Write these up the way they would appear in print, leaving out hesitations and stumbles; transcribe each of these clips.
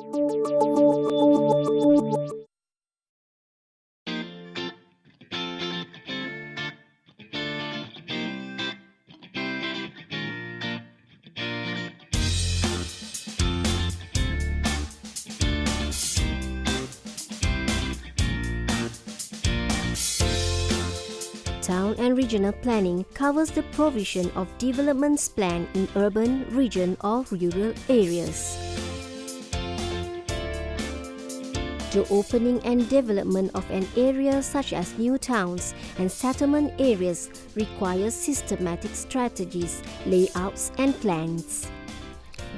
Town and regional planning covers the provision of development plan in urban, region or rural areas. The opening and development of an area such as new towns and settlement areas requires systematic strategies, layouts and plans.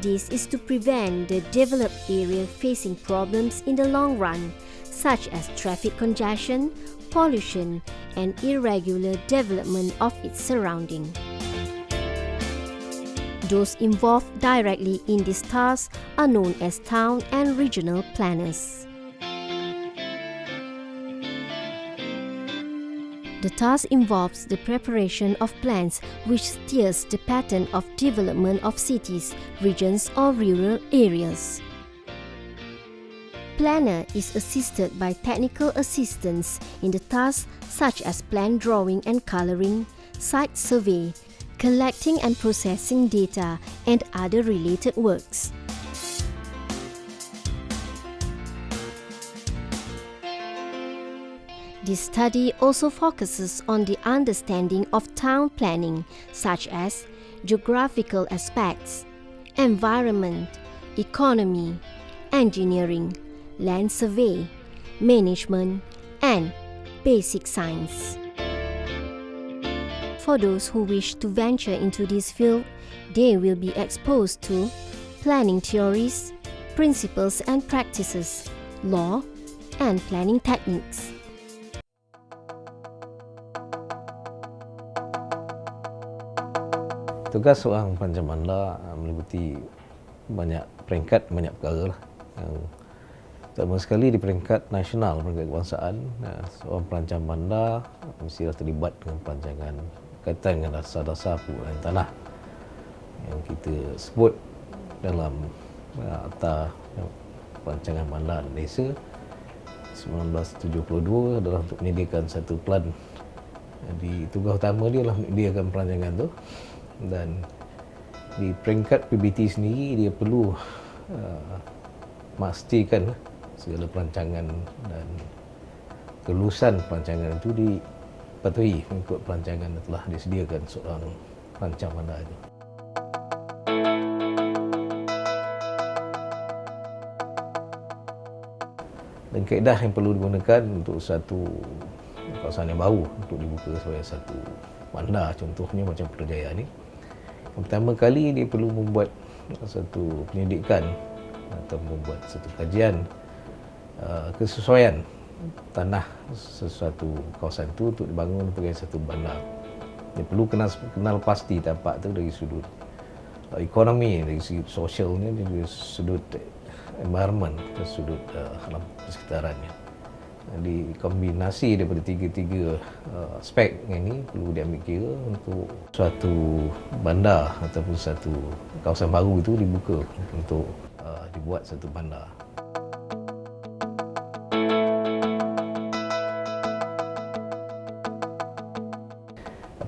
This is to prevent the developed area facing problems in the long run, such as traffic congestion, pollution, and irregular development of its surrounding. Those involved directly in this task are known as town and regional planners. The task involves the preparation of plans which steers the pattern of development of cities, regions or rural areas. Planner is assisted by technical assistance in the tasks such as plan drawing and coloring, site survey, collecting and processing data, and other related works. This study also focuses on the understanding of town planning, such as geographical aspects, environment, economy, engineering, land survey, management, and basic science. For those who wish to venture into this field, they will be exposed to planning theories, principles and practices, law, and planning techniques. Tugas seorang perancang bandar meliputi banyak peringkat, banyak perkara lah. Yang pertama sekali di peringkat nasional, peringkat kebangsaan, seorang perancang bandar mesti terlibat dengan perancangan kaitan dengan dasar-dasar penggunaan tanah yang kita sebut dalam Akta Perancangan Bandar Malaysia 1972 adalah untuk menyediakan satu plan. Jadi tugas utama dia adalah menyediakan perancangan tu, dan di peringkat PBT sendiri dia perlu memastikan segala perancangan dan kelulusan perancangan itu dipatuhi mengikut perancangan yang telah disediakan seorang perancang bandar itu. Dan kaedah yang perlu digunakan untuk satu kawasan yang baru untuk dibuka sebagai satu bandar, contohnya macam Putrajaya ni, yang pertama kali dia perlu membuat satu penyelidikan atau membuat satu kajian kesesuaian tanah sesuatu kawasan itu untuk dibangun sebagai satu bandar. Dia perlu kenal pasti tapak tu dari sudut ekonomi, dari sudut sosialnya, dari sudut environment, dari sudut alam persekitarannya. Jadi kombinasi daripada tiga-tiga aspek ini perlu diambil kira untuk suatu bandar ataupun satu kawasan baru itu dibuka untuk dibuat satu bandar.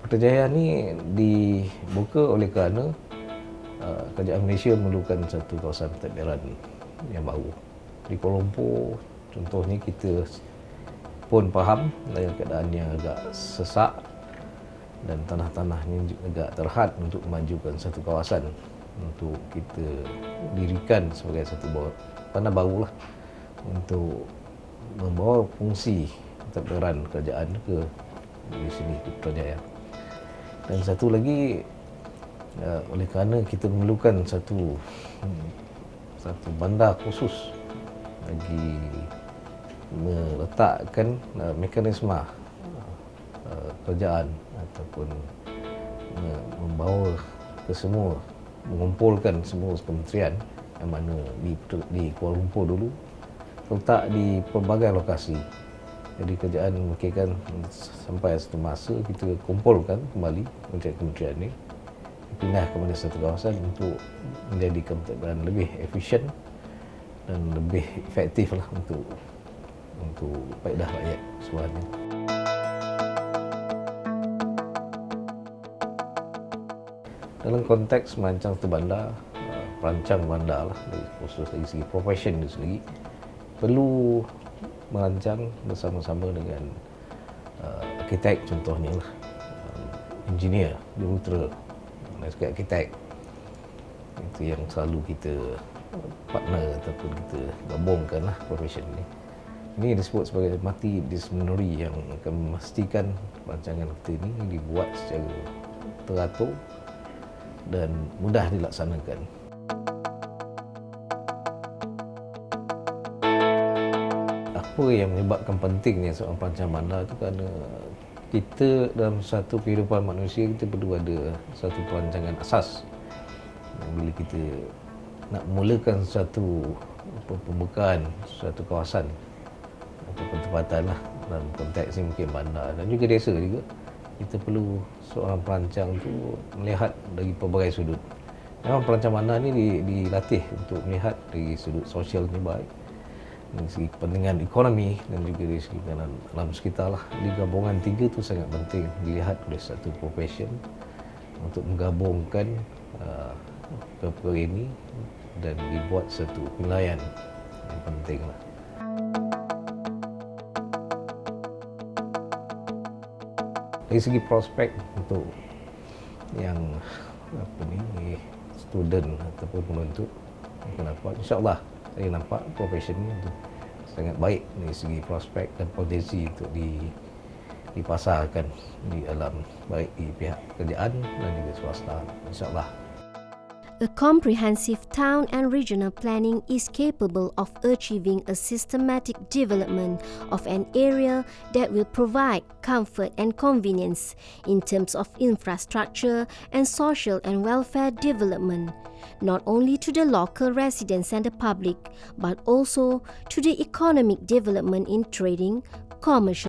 Putrajaya ni dibuka oleh kerana kerajaan Malaysia memerlukan satu kawasan pentadbiran yang baru. Di Kuala Lumpur contohnya kita pun faham dengan keadaan yang agak sesak dan tanah-tanahnya agak terhad untuk memajukan satu kawasan untuk kita dirikan sebagai satu bandar barulah untuk membawa fungsi pentadbiran kerajaan ke di sini ke Putrajaya. Dan satu lagi oleh kerana kita memerlukan satu bandar khusus bagi meletakkan mekanisme kerajaan ataupun membawa ke semua, mengumpulkan semua kementerian yang mana di Kuala Lumpur dulu terletak di pelbagai lokasi. Jadi kerajaan memikirkan sampai satu masa kita kumpulkan kembali kementerian-kementerian ini, dipindah kepada satu kawasan untuk menjadikan pentadbiran lebih efisien dan lebih efektif lah untuk faedah rakyat sebenarnya. Dalam konteks merancang satu bandar, perancang bandar lah, khusus dari segi profession itu sendiri, perlu merancang bersama-sama dengan arkitek contohnya lah, engineer, jurutera, dan juga arkitek. Itu yang selalu kita partner ataupun kita gabungkan lah profession ni. Ini disebut sebagai multidisciplinary yang akan memastikan perancangan kita ini dibuat secara teratur dan mudah dilaksanakan. Apa yang menyebabkan pentingnya seorang perancang bandar itu kerana kita dalam satu kehidupan manusia kita perlu ada satu perancangan asas. Bila kita nak mulakan satu pembukaan suatu kawasan atau tempatan lah, dalam konteks ini mungkin bandar dan juga desa juga, kita perlu seorang perancang tu melihat dari pelbagai sudut. Memang perancang bandar ni dilatih untuk melihat dari sudut sosial ni baik, dari segi kepentingan ekonomi dan juga dari segi alam sekitar lah. Di gabungan tiga tu sangat penting dilihat oleh satu profession untuk menggabungkan perkara ini dan dibuat satu penilaian yang penting lah. Dari segi prospek untuk yang student ataupun penuntut, kenapa? InsyaAllah saya nampak profession ini sangat baik dari segi prospek dan potensi untuk dipasarkan di alam, baik di pihak kerajaan dan juga swasta, insyaAllah. A comprehensive town and regional planning is capable of achieving a systematic development of an area that will provide comfort and convenience in terms of infrastructure and social and welfare development, not only to the local residents and the public, but also to the economic development in trading, commercial